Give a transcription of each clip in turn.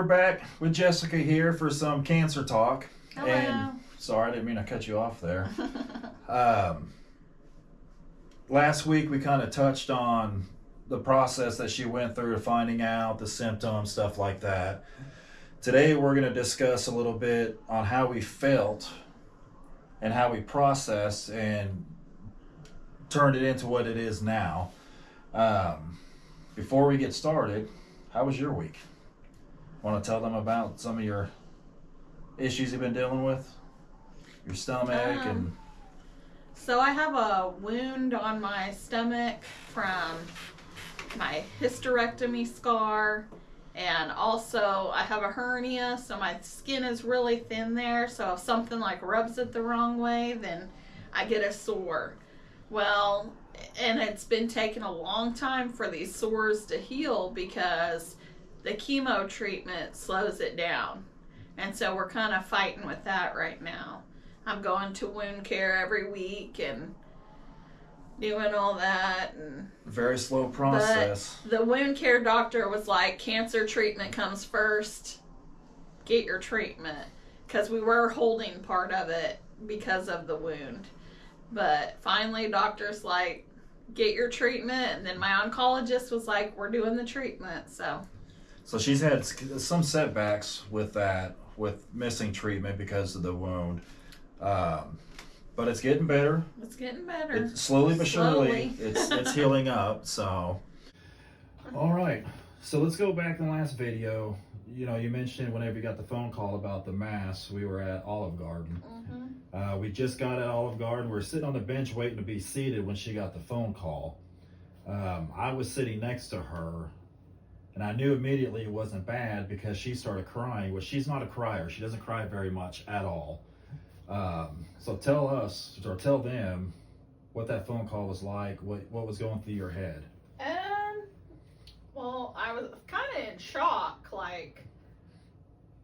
we're back with Jessica here for some cancer talk. Hello. And sorry, I didn't mean to cut you off there. um, Last week we kind of touched on the process that she went through to finding out the symptoms, stuff like that. Today we're going to discuss a little bit on how we felt and how we processed and turned it into what it is now. Before we get started, how was your week? Want to tell them about some of your issues you've been dealing with? Your stomach and... So I have a wound on my stomach from my hysterectomy scar, and also I have a hernia, so my skin is really thin there, so if something like rubs it the wrong way, then I get a sore. Well, and it's been taking a long time for these sores to heal because the chemo treatment slows it down. And so we're kind of fighting with that right now. I'm going to wound care every week and doing all that. And very slow process. But the wound care doctor was like, cancer treatment comes first. Get your treatment. Because we were holding part of it because of the wound. But finally, doctor's like, get your treatment. And then my oncologist was like, we're doing the treatment. So she's had some setbacks with that, with missing treatment because of the wound. But it's getting better. It's getting better. It's slowly but surely. It's healing up. So, all right. So let's go back in the last video. You know, you mentioned whenever you got the phone call about the mass, we were at Olive Garden. Mm-hmm. We just got at Olive Garden. We were sitting on the bench waiting to be seated when she got the phone call. I was sitting next to her, and I knew immediately it wasn't bad because she started crying. Well, she's not a crier. She doesn't cry very much at all. So tell us, or tell them, what that phone call was like, what was going through your head. Well, I was kind of in shock, like,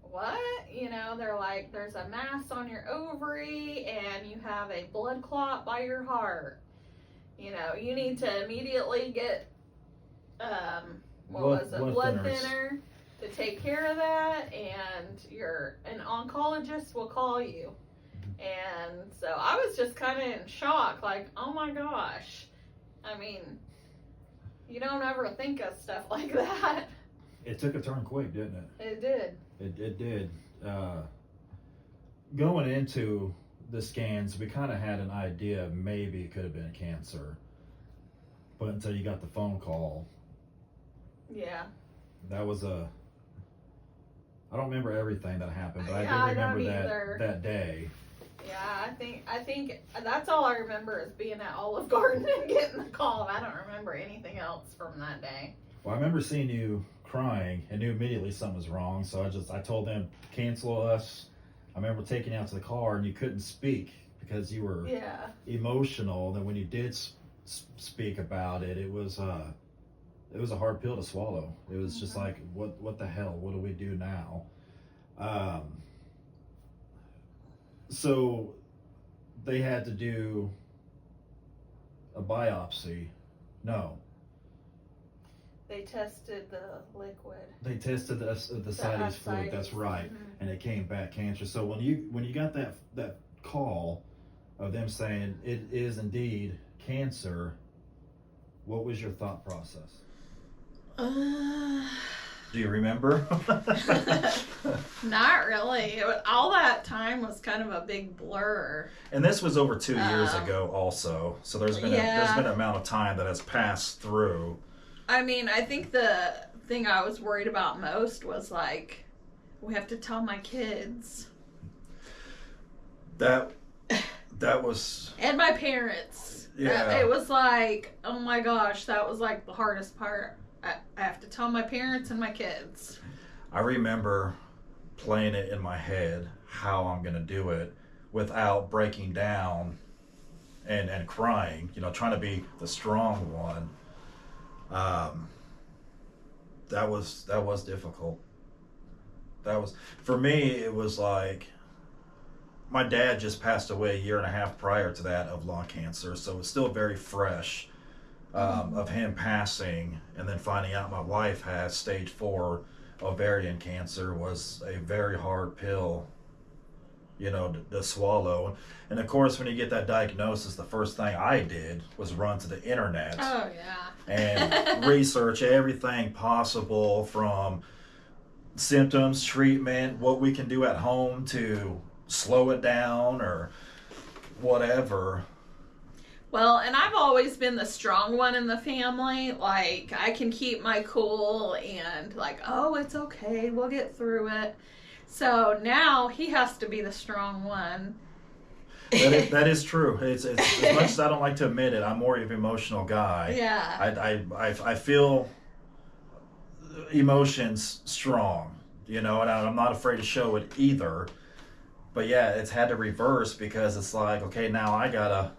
what? You know, they're like, there's a mass on your ovary and you have a blood clot by your heart. You know, you need to immediately get, blood thinner to take care of that, and an oncologist will call you. And so I was just kind of in shock, like, oh my gosh. I mean, you don't ever think of stuff like that. It took a turn quick, didn't it? It did. It did. Going into the scans, we kind of had an idea maybe it could have been cancer. But until you got the phone call. Yeah. That was I don't remember everything that happened, but I I do remember don't that day. Yeah, I think that's all I remember is being at Olive Garden and getting the call. I don't remember anything else from that day. Well, I remember seeing you crying and knew immediately something was wrong. So I told them, cancel us. I remember taking you out to the car and you couldn't speak because you were emotional. Then when you did speak about it, it was a hard pill to swallow. It was just like, what the hell? What do we do now? So they had to do a biopsy. No. They tested the liquid. They tested the ascites fluid. That's right, and it came back cancer. So when you got that call of them saying it is indeed cancer, what was your thought process? Do you remember? Not really. All that time was kind of a big blur. And this was over 2 years ago also. So there's been an amount of time that has passed through. I mean, I think the thing I was worried about most was like, we have to tell my kids. That was... And my parents. Yeah. It was like, oh my gosh, that was like the hardest part. I have to tell my parents and my kids. I remember playing it in my head how I'm going to do it without breaking down and crying, you know, trying to be the strong one. That was difficult. For me, it was like, my dad just passed away a year and a half prior to that of lung cancer, so it's still very fresh. Of him passing and then finding out my wife has stage 4 ovarian cancer was a very hard pill, to swallow. And of course, when you get that diagnosis, the first thing I did was run to the internet Oh yeah. and research everything possible, from symptoms, treatment, what we can do at home to slow it down or whatever. Well, and I've always been the strong one in the family. Like, I can keep my cool and, like, oh, it's okay. We'll get through it. So now he has to be the strong one. That is true. It's as much as I don't like to admit it, I'm more of an emotional guy. Yeah. I feel emotions strong, and I'm not afraid to show it either. But yeah, it's had to reverse, because it's like, okay, now I gotta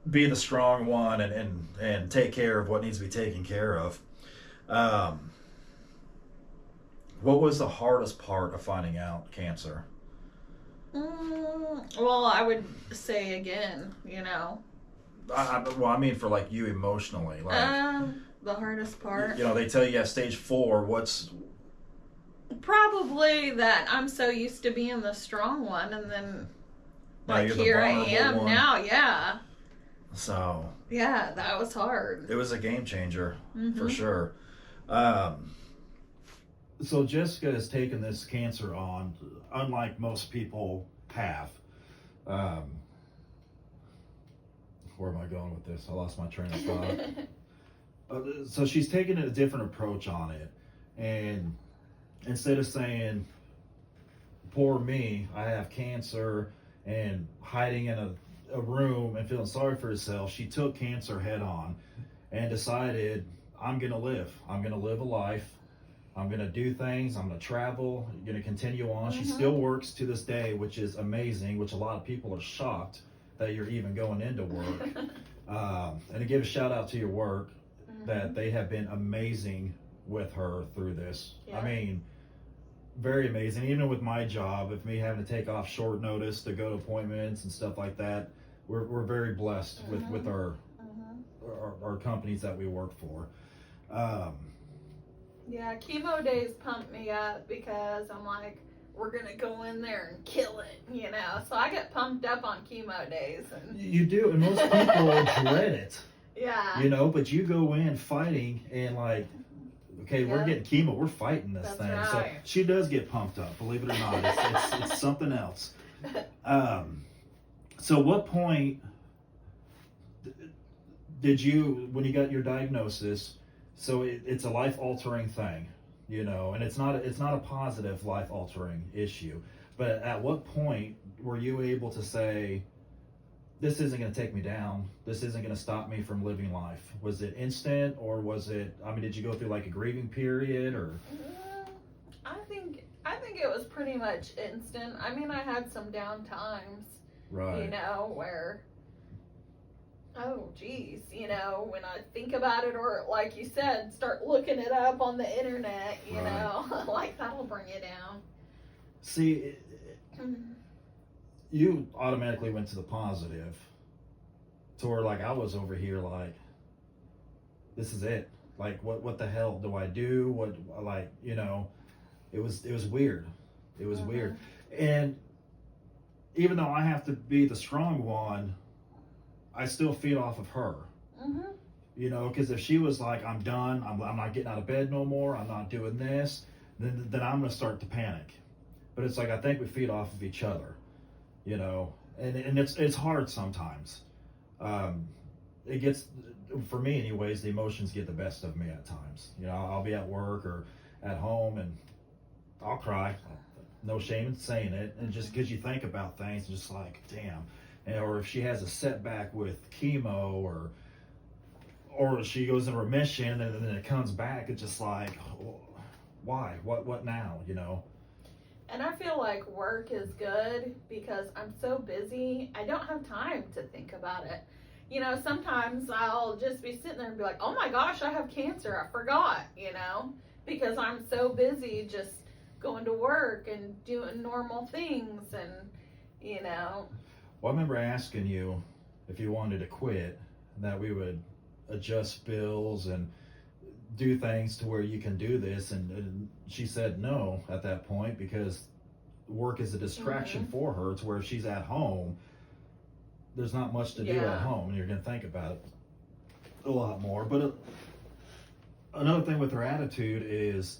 be the strong one and take care of what needs to be taken care of. What was the hardest part of finding out cancer? Well, I would say again, I mean, for like you emotionally, like the hardest part. They tell you have stage 4. What's probably that I'm so used to being the strong one, and then like you're the here I vulnerable am one. now. Yeah. So Yeah, that was hard. it was a game changer for sure. So Jessica has taken this cancer on, unlike most people have. Where am I going with this? I lost my train of thought. So she's taken a different approach on it, and instead of saying, poor me, I have cancer, and hiding in a room and feeling sorry for herself, she took cancer head on and decided, I'm going to live. I'm going to live a life. I'm going to do things. I'm going to travel. I'm going to continue on. She still works to this day, which is amazing, which a lot of people are shocked that you're even going into work. And to give a shout out to your work, that they have been amazing with her through this. Yeah. I mean, very amazing. Even with my job, with me having to take off short notice to go to appointments and stuff like that, we're very blessed with our companies that we work for. Yeah, chemo days pump me up, because I'm like, we're gonna go in there and kill it, So I get pumped up on chemo days, and You do, and most people dread it, yeah, but you go in fighting and like, okay, we're getting chemo, we're fighting this That's thing. right. So she does get pumped up, believe it or not. It's something else. So what point did you, when you got your diagnosis, so it's a life-altering thing, and it's not a positive life-altering issue, but at what point were you able to say, this isn't going to take me down, this isn't going to stop me from living life? Was it instant, or was it, did you go through like a grieving period, or? I think it was pretty much instant. I mean, I had some down times, Right. Where, oh geez, when I think about it, or like you said, start looking it up on the internet, like that'll bring you down. See, you automatically went to the positive, to where like I was over here like, this is it. Like, what the hell do I do? What, like, it was weird. It was weird. And even though I have to be the strong one, I still feed off of her. Because if she was like, I'm done, I'm not getting out of bed no more, I'm not doing this, then I'm going to start to panic. But it's like, I think we feed off of each other, and it's hard sometimes. It gets, for me anyways, the emotions get the best of me at times. I'll be at work or at home and I'll cry. No shame in saying it. And just because you think about things, just like, damn. Or if she has a setback with chemo, or she goes in remission and then it comes back, it's just like, why? What now? And I feel like work is good because I'm so busy, I don't have time to think about it. Sometimes I'll just be sitting there and be like, oh my gosh, I have cancer, I forgot, because I'm so busy just going to work and doing normal things, and Well, I remember asking you if you wanted to quit, that we would adjust bills, and do things to where you can do this, and she said no at that point because work is a distraction for her, to where if she's at home, there's not much to do at home, and you're going to think about it a lot more. But another thing with her attitude is,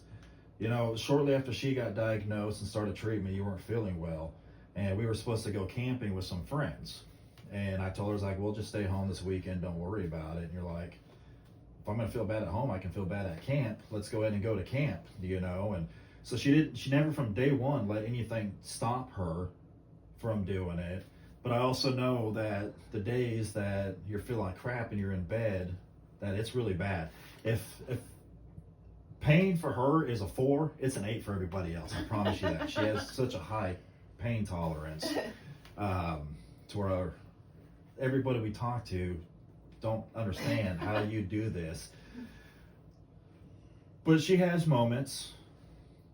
you know, shortly after she got diagnosed and started treatment, you weren't feeling well, and we were supposed to go camping with some friends, and I told her, I was like, we'll just stay home this weekend, don't worry about it. And you're like, if I'm going to feel bad at home, I can feel bad at camp. Let's go ahead and go to camp, you know. And so she never from day one let anything stop her from doing it. But I also know that the days that you're feeling like crap and you're in bed, that it's really bad. If pain for her is a 4, it's an 8 for everybody else. I promise you that. She has such a high pain tolerance, to where everybody we talk to don't understand how you do this. But she has moments,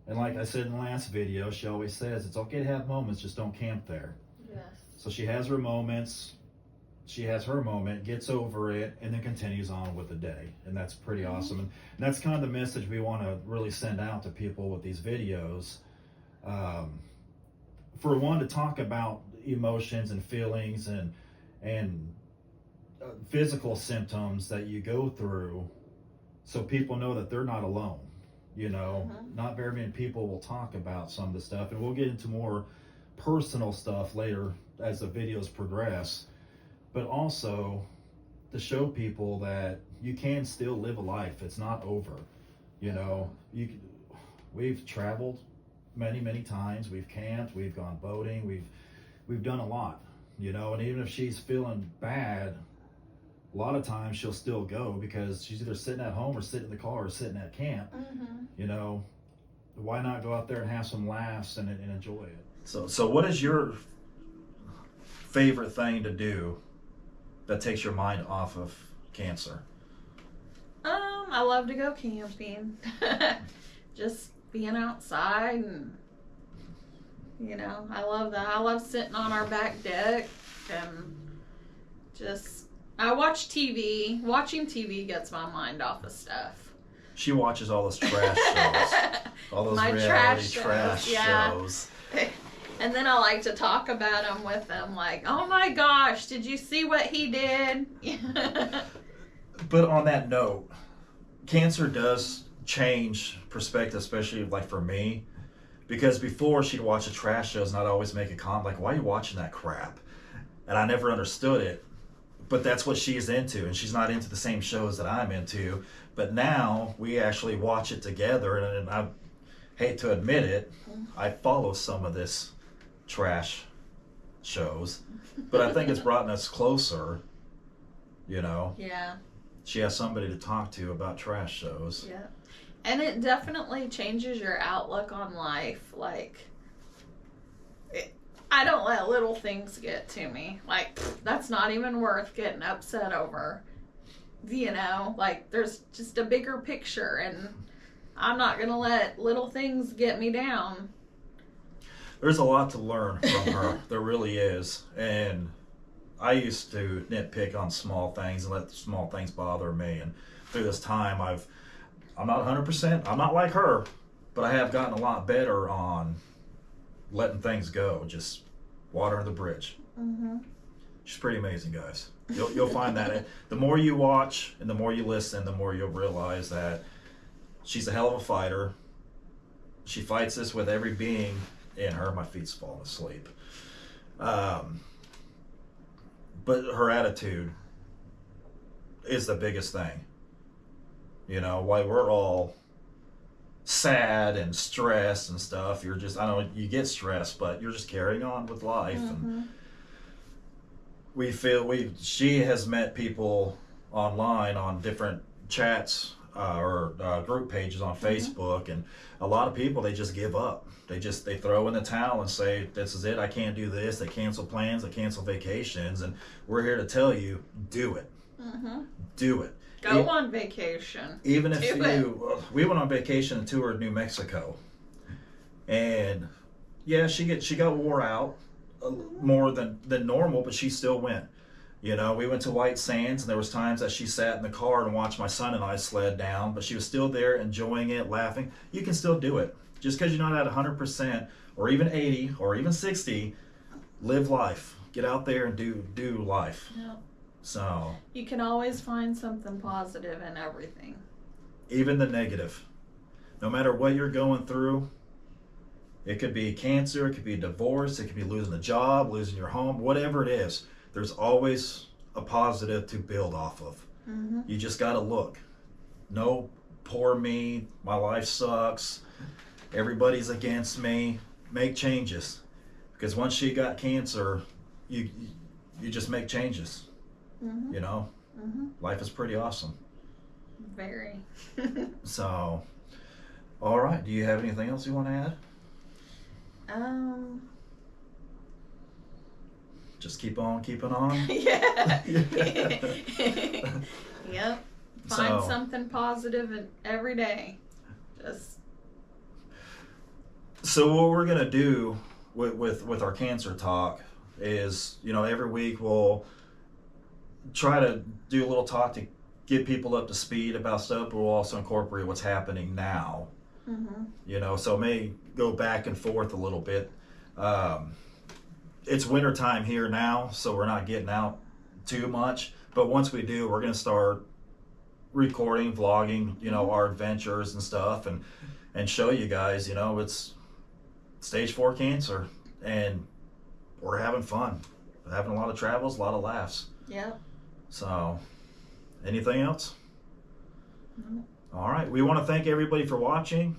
and like I said in the last video, she always says it's okay to have moments, just don't camp there. Yes. So she has her moments, she has her moment, gets over it, and then continues on with the day. And that's pretty awesome. And that's kind of the message we want to really send out to people with these videos. For one, to talk about emotions and feelings and physical symptoms that you go through, so people know that they're not alone. You know, not very many people will talk about some of the stuff, and we'll get into more personal stuff later as the videos progress. But also to show people that you can still live a life. It's not over. You know, we've traveled many times. We've camped. We've gone boating. We've done a lot. You know, and even if she's feeling bad, a lot of times she'll still go because she's either sitting at home or sitting in the car or sitting at camp. You know, why not go out there and have some laughs and enjoy it? So what is your favorite thing to do that takes your mind off of cancer? I love to go camping. Just being outside, and you know, I love that. I love sitting on our back deck and just, I watch TV. Watching TV gets my mind off of stuff. She watches all those trash shows. All those reality trash shows. And then I like to talk about them with them, like, oh my gosh, did you see what he did? But on that note, cancer does change perspective, especially like for me, because before she'd watch the trash shows and I'd always make a comment like, why are you watching that crap? And I never understood it, but that's what she's into, and she's not into the same shows that I'm into. But now we actually watch it together, and I hate to admit it, I follow some of this trash shows, but I think it's brought us closer, you know. Yeah. She has somebody to talk to about trash shows. Yeah. And it definitely changes your outlook on life. Like, I don't let little things get to me. Like, that's not even worth getting upset over. You know, like, there's just a bigger picture, and I'm not going to let little things get me down. There's a lot to learn from her. There really is. And I used to nitpick on small things and let the small things bother me. And through this time, I'm not 100%. I'm not like her, but I have gotten a lot better on letting things go, just watering the bridge. She's pretty amazing, guys. You'll find that the more you watch and the more you listen, the more you'll realize that she's a hell of a fighter. She fights this with every being in her. My feet's falling asleep. But her attitude is the biggest thing. You know, while we're all sad and stressed and stuff, you're just, I don't know, you get stressed, but you're just carrying on with life. And she has met people online on different chats or group pages on Facebook, and a lot of people, they just give up. They throw in the towel and say, this is it, I can't do this. They cancel plans, they cancel vacations, and we're here to tell you, do it. Do it. Go on vacation. Even if we went on vacation and toured New Mexico, and yeah, she got wore out more than normal, but she still went. You know, we went to White Sands, and there was times that she sat in the car and watched my son and I sled down, but she was still there enjoying it, laughing. You can still do it. Just because you're not at 100% or even 80 or even 60, live life. Get out there and do life. Yep. So You can always find something positive in everything. even the negative, no matter what you're going through, it could be cancer, it could be divorce, it could be losing a job, losing your home, whatever it is, there's always a positive to build off of. Mm-hmm. You just got to look. No, poor me, my life sucks, everybody's against me. Make changes, because once she got cancer, you just make changes. Mm-hmm. You know, Mm-hmm. life is pretty awesome. Very. So, all right. Do you have anything else you want to add? Just keep on keeping on. Yeah. Yeah. Yep. Find So- something positive in every day. Just So what we're gonna do with our cancer talk is, you know, every week we'll try to do a little talk to get people up to speed about stuff, but we'll also incorporate what's happening now. mm-hmm. You know, so it may go back and forth a little bit. It's winter time here now, so we're not getting out too much. But once we do, we're gonna start recording, vlogging, you know, our adventures and stuff, and show you guys, you know, it's stage 4 cancer, and we're having fun. We're having a lot of travels, a lot of laughs. Yep. So, anything else? No. All right. We want to thank everybody for watching.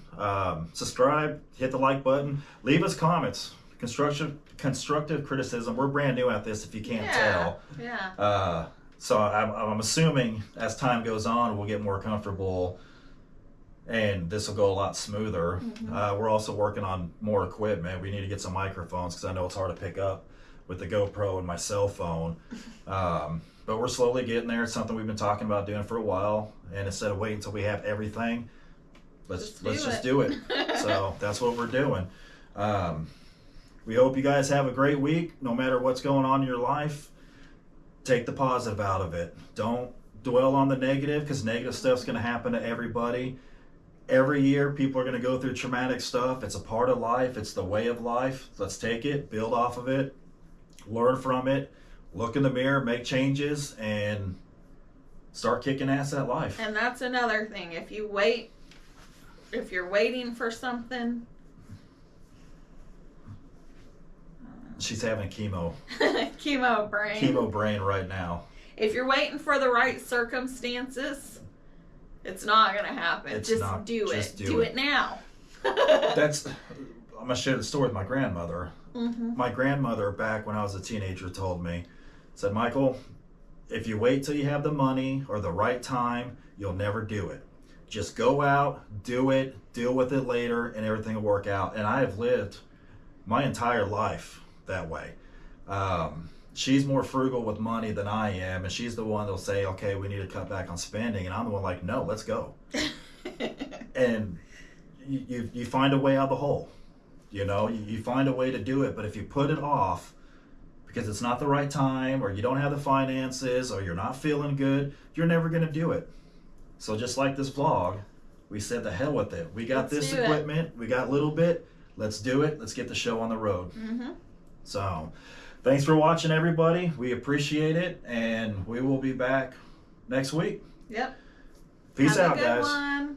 Subscribe, hit the like button, leave us comments, constructive criticism. We're brand new at this, if you can't tell. Yeah. So I'm assuming as time goes on, we'll get more comfortable, and this will go a lot smoother. Mhm. We're also working on more equipment. We need to get some microphones, because I know it's hard to pick up with the GoPro and my cell phone. But we're slowly getting there. It's something we've been talking about doing for a while. And instead of waiting until we have everything, let's just do it. So that's what we're doing. We hope you guys have a great week. No matter what's going on in your life, take the positive out of it. Don't dwell on the negative, because negative stuff's going to happen to everybody. Every year, people are going to go through traumatic stuff. It's a part of life. It's the way of life. Let's take it, build off of it, learn from it, look in the mirror, make changes, and start kicking ass at life. And that's another thing. If you're waiting for something, She's having chemo chemo brain. right now. If you're waiting for the right circumstances, it's not gonna happen. It's Just not. do Just it. do Do it. it now. I'm gonna share the story with my grandmother. Mm-hmm. My grandmother, back when I was a teenager, told me, said, Michael, if you wait till you have the money or the right time, you'll never do it. Just go out, do it, deal with it later, and everything will work out. And I have lived my entire life that way. She's more frugal with money than I am, and she's the one that'll say, okay, we need to cut back on spending, and I'm the one like, no, let's go. And you find a way out of the hole. You know, you find a way to do it, but if you put it off because it's not the right time, or you don't have the finances, or you're not feeling good, you're never going to do it. So just like this vlog, we said the hell with it. We got Let's this do it. equipment, we got a little bit, let's do it, let's get the show on the road. Mm-hmm. So thanks for watching, everybody. We appreciate it, and we will be back next week. Yep. Peace Have out, a good guys. one.